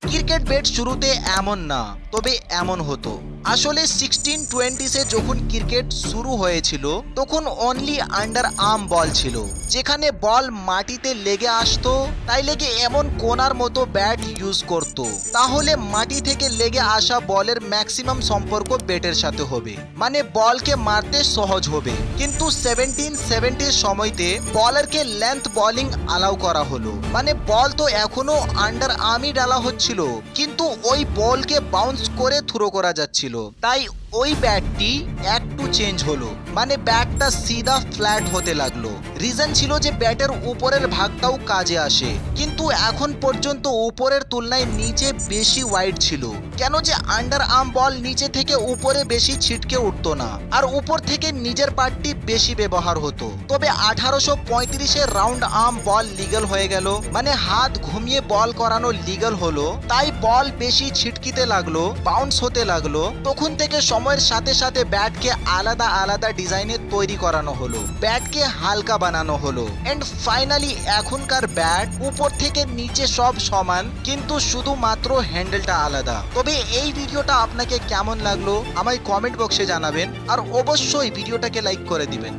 Cricket bat শুরুতে এমন না, তবে এমন হতো। আসলে 1620-এ যখন ক্রিকেট শুরু হয়েছিল তখন অনলি আন্ডার আর্ম বল ছিল, যেখানে বল মাটিতে লেগে আসতো, তাই লেগে এমন কোনার মতো ব্যাট ইউজ করত, তাহলে মাটি থেকে লেগে আসা বলের ম্যাক্সিমাম সম্পর্ক ব্যাটের সাথে হবে, মানে বলকে মারতে সহজ হবে। কিন্তু 1770-র সময়তে বলারকে লেন্থ বোলিং অ্যালাউ করা হলো, মানে বল তো এখনো আন্ডার আর্মই ডালা হচ্ছিল, কিন্তু ওই বলকে বাউন্স করে থ্রো করা যাচ্ছিল। তাই ওই ব্যাটটি একটু চেঞ্জ হলো, মানে ব্যাটটা সিধা ফ্ল্যাট হতে লাগলো। রিজন ছিল যে ব্যাটের উপরের ভাগটাও কাজে আসে, কিন্তু এখন পর্যন্ত উপরের তুলনায় নিচে বেশি ওয়াইড ছিল, কেন যে আন্ডার আর্ম বল নিচে থেকে উপরে বেশি ছিটকে উঠতো না, আর উপর থেকে নিজের পার্টটি বেশি ব্যবহার হতো। তবে 1835-এ রাউন্ড আর্ম বল লিগ্যাল হয়ে গেল, মানে হাত ঘুমিয়ে বল করানো লিগ্যাল হলো, তাই বল বেশি ছিটকিতে লাগলো, বাউন্স হতে লাগলো। তখন থেকে সময়ের সাথে সাথে ব্যাটকে আলাদা আলাদা ডিজাইনে তৈরি করানো হলো, ব্যাটকে হালকা বানানো হলো, এন্ড ফাইনালি এখনকার ব্যাট উপর থেকে নিচে সব সমান, কিন্তু শুধুমাত্র হ্যান্ডেলটা আলাদা। তবে এই ভিডিওটা আপনাকে কেমন লাগলো আমায় কমেন্ট বক্সে জানাবেন, আর অবশ্যই ভিডিওটাকে লাইক করে দিবেন।